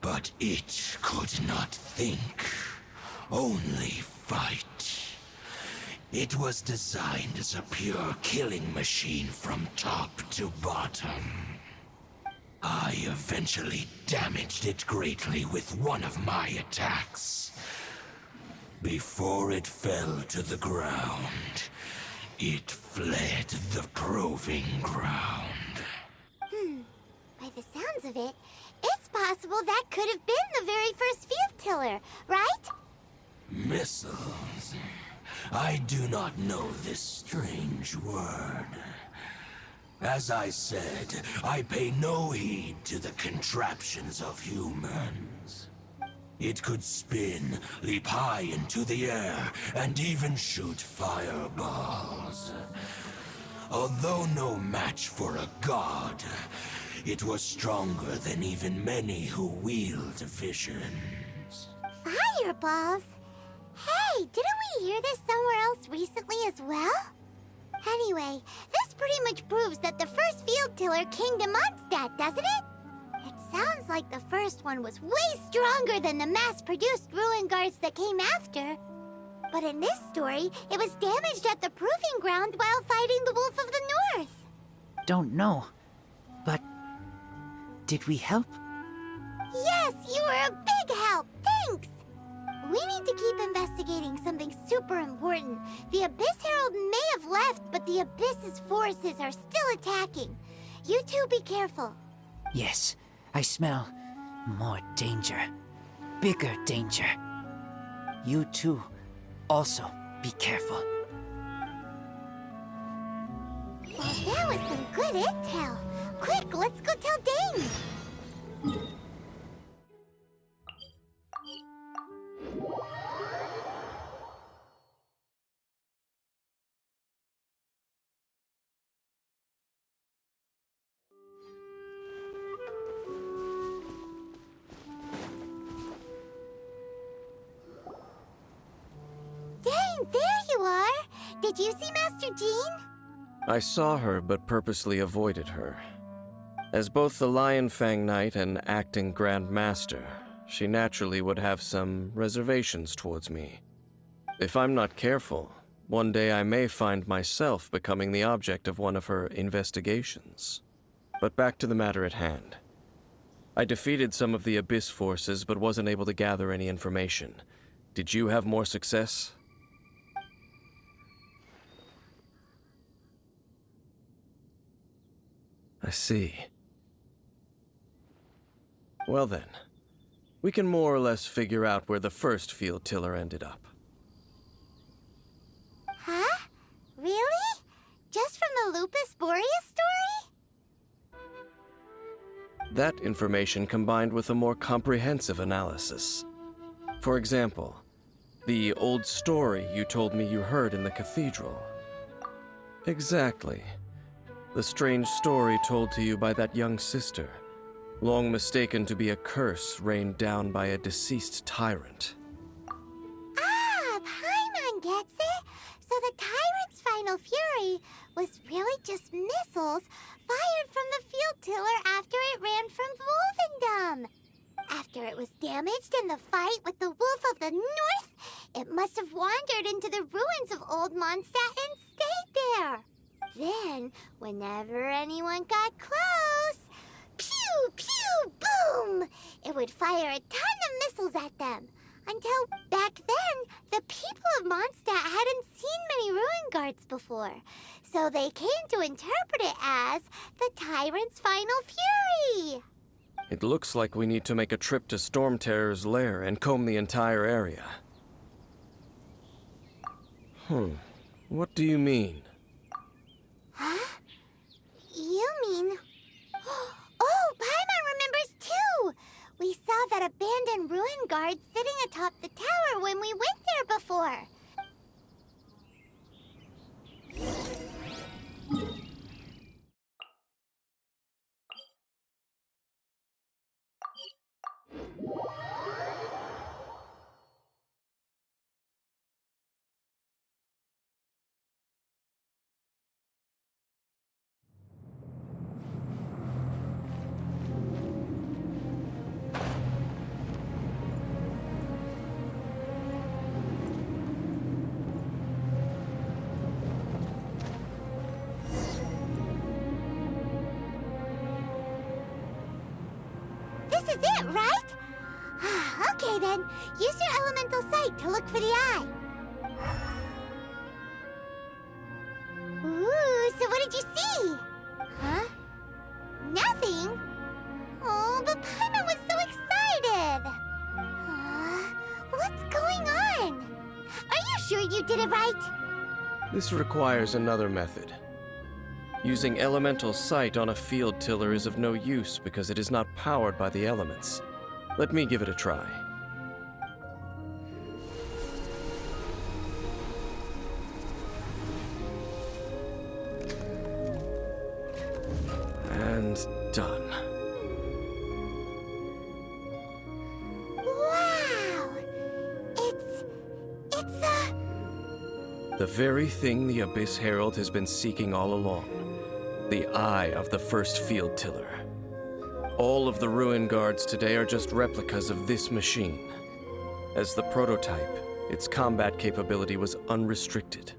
But it could not think, only fight. It was designed as a pure killing machine from top to bottom. I eventually damaged it greatly with one of my attacks. Before it fell to the ground, it fled the proving ground. By the sounds of it, it's possible that could have been the very first field tiller, right? Missiles. I do not know this strange word. As I said, I pay no heed to the contraptions of humans. It could spin, leap high into the air, and even shoot fireballs. Although no match for a god, it was stronger than even many who wield visions. Fireballs? Hey, didn't we hear this somewhere else recently as well? Anyway, this pretty much proves that the first field tiller came to Mondstadt, doesn't it? It sounds like the first one was way stronger than the mass-produced ruin guards that came after. But in this story, it was damaged at the proving ground while fighting the Wolf of the North. Don't know. But did we help? Yes, you were a big help. Thanks. We need to keep investigating something super important. The Abyss Herald may have left, but the Abyss's forces are still attacking. You two be careful. Yes, I smell more danger. Bigger danger. You two also be careful. Well, that was some good intel. Quick, let's go tell Dane. Dane, there you are! Did you see Master Jean? I saw her, but purposely avoided her. As both the Lion Fang Knight and acting Grand Master, she naturally would have some reservations towards me. If I'm not careful, one day I may find myself becoming the object of one of her investigations. But back to the matter at hand. I defeated some of the Abyss forces, but wasn't able to gather any information. Did you have more success? I see. Well then, we can more or less figure out where the first field tiller ended up. Huh? Really? Just from the Lupus Boreas story? That information combined with a more comprehensive analysis. For example, the old story you told me you heard in the cathedral. Exactly. The strange story told to you by that young sister, long mistaken to be a curse rained down by a deceased tyrant. Ah, Paimon gets it! So the tyrant's final fury was really just missiles fired from the field tiller after it ran from Wolvendom. After it was damaged in the fight with the Wolf of the North, it must have wandered into the ruins of Old Mondstadt and stayed there. Then, whenever anyone got close, pew, pew, boom! It would fire a ton of missiles at them. Until back then, the people of Mondstadt hadn't seen many ruin guards before. So they came to interpret it as the Tyrant's final fury. It looks like we need to make a trip to Storm Terror's lair and comb the entire area. What do you mean? Huh? You mean... Oh, Paimon remembers too! We saw that abandoned ruin guard sitting atop the tower when we went there before. This is it, right? Okay then, use your elemental sight to look for the eye. Ooh, so what did you see? Huh? Nothing? Oh, but Paimon was so excited. What's going on? Are you sure you did it right? This requires another method. Using elemental sight on a field tiller is of no use because it is not powered by the elements. Let me give it a try. And done. Wow! It's the very thing the Abyss Herald has been seeking all along. The eye of the first field tiller. All of the ruin guards today are just replicas of this machine. As the prototype, its combat capability was unrestricted.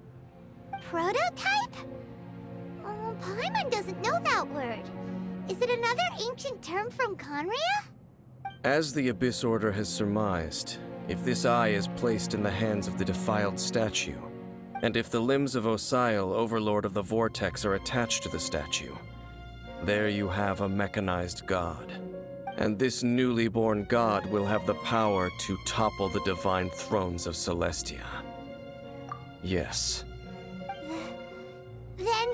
Prototype? Oh, Paimon doesn't know that word. Is it another ancient term from Conria? As the Abyss Order has surmised, if this eye is placed in the hands of the defiled statue, and if the limbs of Osial, Overlord of the Vortex, are attached to the statue, there you have a mechanized god. And this newly born god will have the power to topple the divine thrones of Celestia. Yes. Then,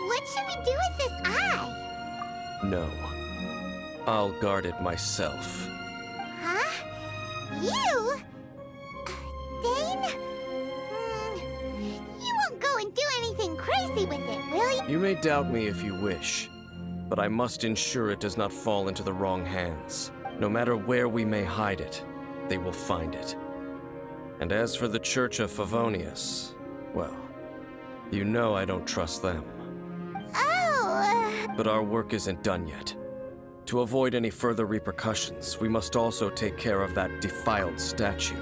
what should we do with this eye? No. I'll guard it myself. Huh? You? Dane? You won't go and do anything crazy with it, will you? You may doubt me if you wish, but I must ensure it does not fall into the wrong hands. No matter where we may hide it, they will find it. And as for the Church of Favonius, well, you know I don't trust them. Oh! But our work isn't done yet. To avoid any further repercussions, we must also take care of that defiled statue.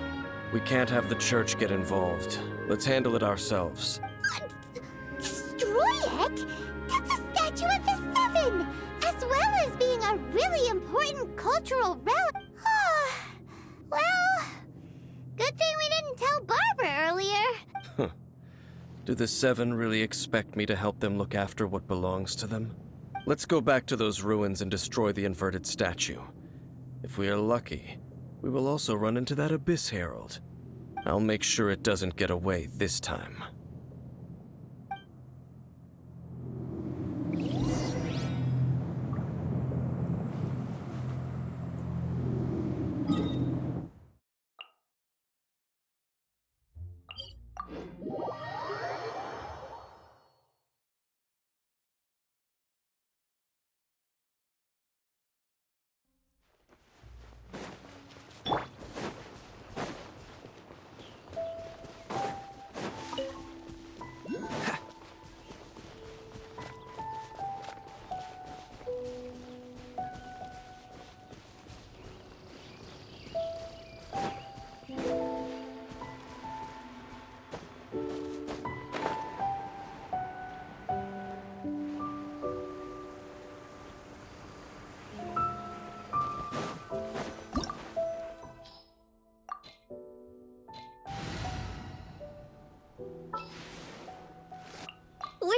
We can't have the Church get involved. Let's handle it ourselves. Destroy it? That's a statue of the Seven, as well as being a really important cultural relic. Well, good thing we didn't tell Barbara earlier. Do the Seven really expect me to help them look after what belongs to them? Let's go back to those ruins and destroy the inverted statue. If we are lucky, we will also run into that Abyss Herald. I'll make sure it doesn't get away this time.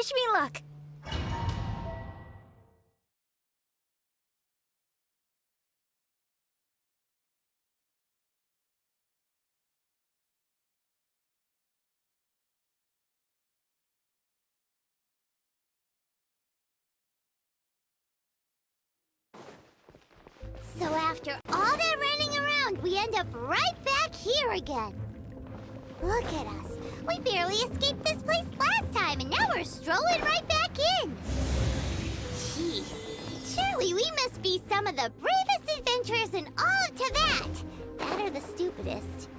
Wish me luck. So after all that running around, we end up right back here again. Look at us. We barely escaped this place last time, and now we're strolling right back in. Gee, surely we must be some of the bravest adventurers in all of Teyvat. That or the stupidest.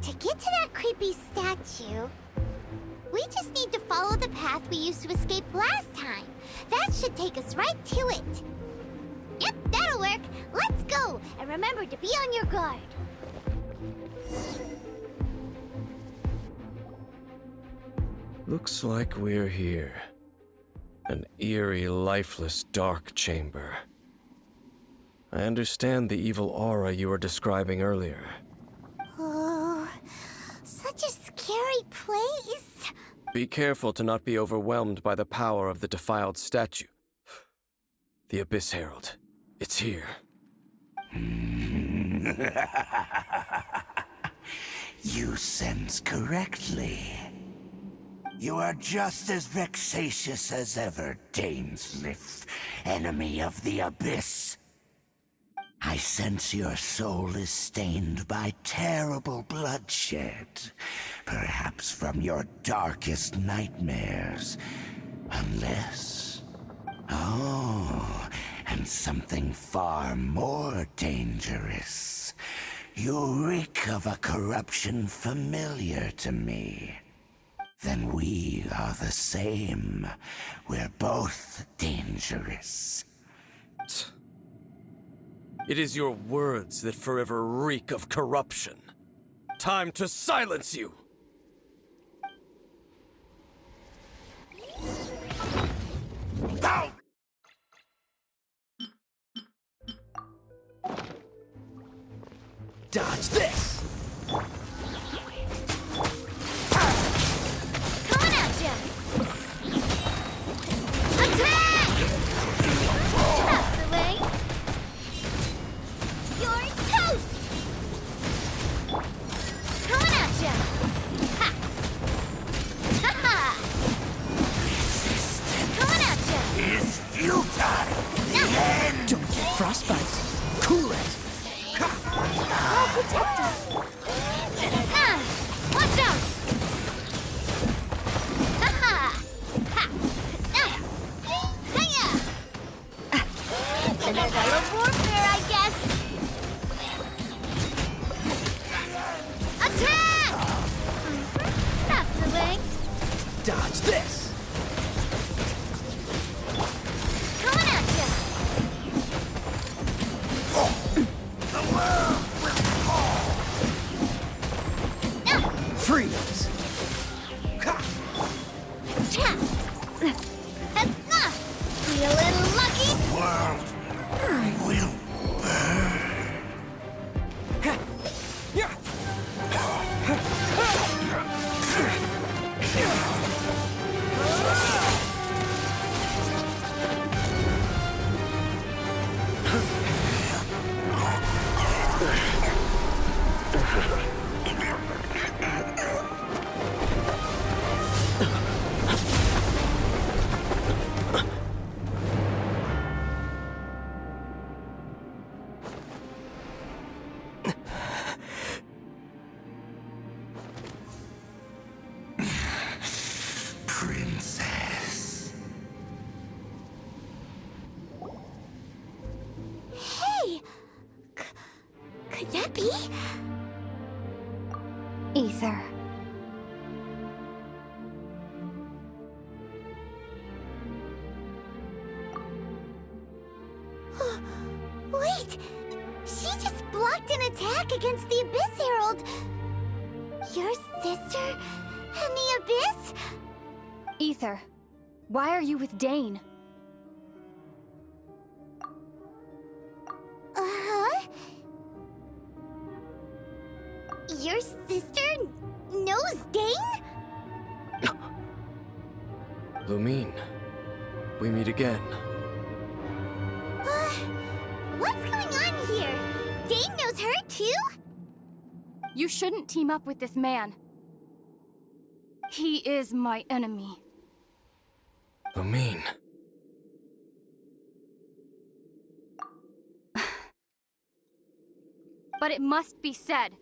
To get to that creepy statue, we just need to follow the path we used to escape last time. That should take us right to it. Yep, that'll work. Let's go, and remember to be on your guard. Looks like we're here. An eerie, lifeless, dark chamber. I understand the evil aura you were describing earlier. Oh, such a scary place. Be careful to not be overwhelmed by the power of the defiled statue. The Abyss Herald. It's here. You sense correctly. You are just as vexatious as ever, Dainsleif, enemy of the Abyss. I sense your soul is stained by terrible bloodshed, perhaps from your darkest nightmares, unless... Oh, and something far more dangerous. You reek of a corruption familiar to me. Then we are the same. We're both dangerous. It is your words that forever reek of corruption. Time to silence you! Ow! Dodge this! Coming at ya! Attack! That's the way. You're toast! Coming at ya! Ha! Ha-ha! Coming at ya! Is futile! The end! Don't get frostbite! Cool it! I'll protect us! Watch out! Ha-ha! Ha! Hiya! Another warfare, I guess! Attack! That's the way. Dodge this! Coming at ya! Freeze! Feeling lucky? World will burn. Princess. Hey! Could that be? Ether. Wait! She just blocked an attack against the Abyss Herald! Your sister and the Abyss? Ether, why are you with Dane? Uh-huh? Your sister knows Dane? Lumine, we meet again. What's going on here? Dane knows her too? You shouldn't team up with this man. He is my enemy. Lumine. But it must be said.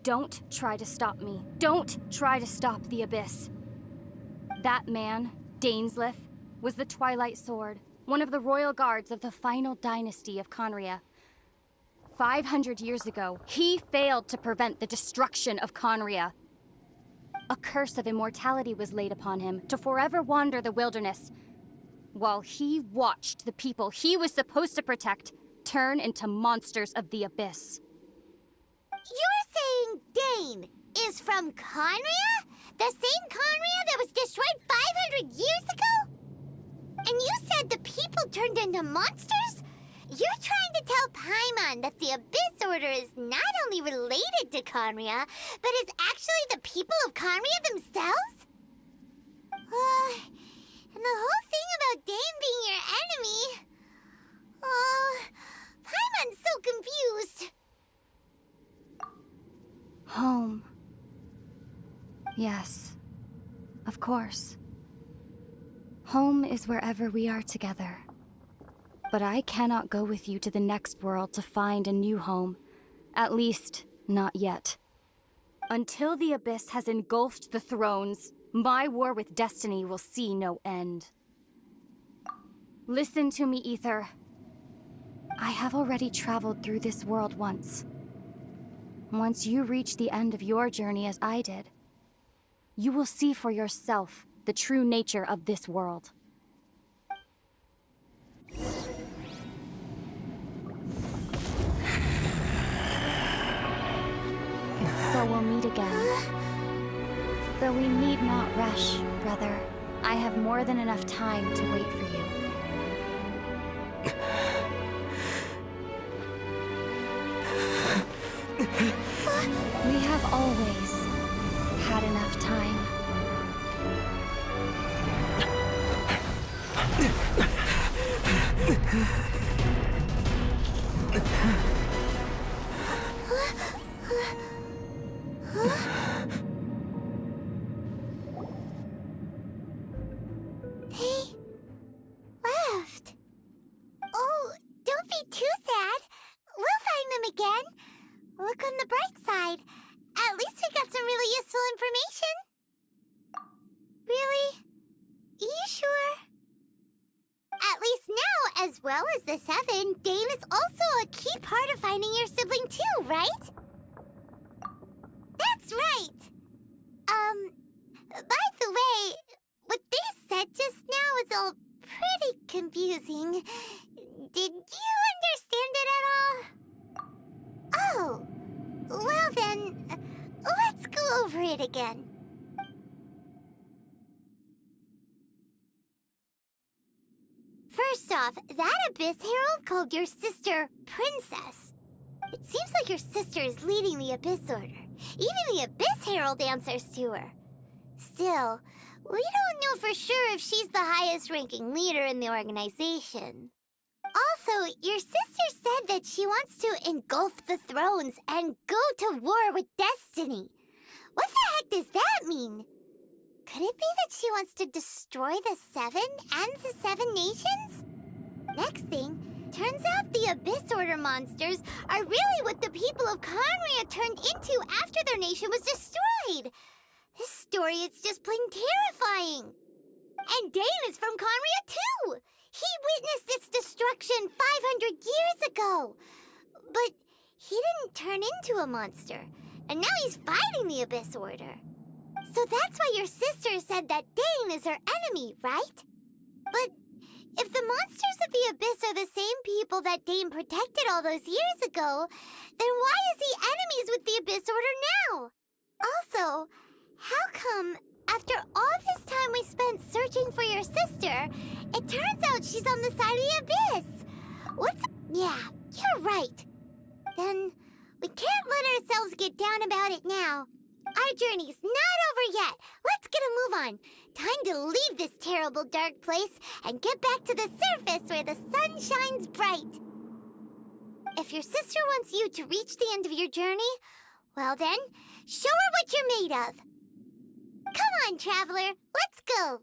Don't try to stop me. Don't try to stop the Abyss. That man, Dainsleif, was the Twilight Sword, one of the royal guards of the final dynasty of Conria. 500 years ago, he failed to prevent the destruction of Conria. A curse of immortality was laid upon him to forever wander the wilderness, while he watched the people he was supposed to protect turn into monsters of the Abyss. You're saying Dane is from Conria? The same Conria that was destroyed 500 years ago? And you said the people turned into monsters? You're trying to tell Paimon that the Abyss Order is not only related to Conria, but is actually the people of Conria themselves? And the whole thing about Dane being your enemy... Paimon's so confused. Home. Yes, of course. Home is wherever we are together. But I cannot go with you to the next world to find a new home. At least, not yet. Until the Abyss has engulfed the thrones, my war with destiny will see no end. Listen to me, Ether. I have already traveled through this world once. Once you reach the end of your journey as I did, you will see for yourself the true nature of this world. So we'll meet again. Though we need not rush, brother. I have more than enough time to wait for you. We have always had enough time. They left. Oh, don't be too sad. We'll find them again. Look on the bright side. At least we got some really useful information. Really? You sure? At least now, as well as the Seven, Dane is also a key part of finding your sibling too, right? That's right! By the way, what they said just now is all pretty confusing. Did you understand it at all? Oh, well then, let's go over it again. First off, that Abyss Herald called your sister Princess. It seems like your sister is leading the Abyss Order. Even the Abyss Herald answers to her. Still, we don't know for sure if she's the highest-ranking leader in the organization. Also, your sister said that she wants to engulf the thrones and go to war with destiny. What the heck does that mean? Could it be that she wants to destroy the Seven and the Seven Nations? Next thing, turns out the Abyss Order monsters are really what the people of Conria turned into after their nation was destroyed. This story is just plain terrifying. And Dane is from Conria too! He witnessed its destruction 500 years ago! But he didn't turn into a monster, and now he's fighting the Abyss Order. So that's why your sister said that Dane is her enemy, right? But if the monsters of the Abyss are the same people that Dane protected all those years ago, then why is he enemies with the Abyss Order now? Also, how come, after all this time we spent searching for your sister, it turns out she's on the side of the Abyss? Yeah, you're right. Then we can't let ourselves get down about it now. Our journey's not over yet. Let's get a move on. Time to leave this terrible dark place and get back to the surface where the sun shines bright. If your sister wants you to reach the end of your journey, well then, show her what you're made of. Come on, traveler, let's go.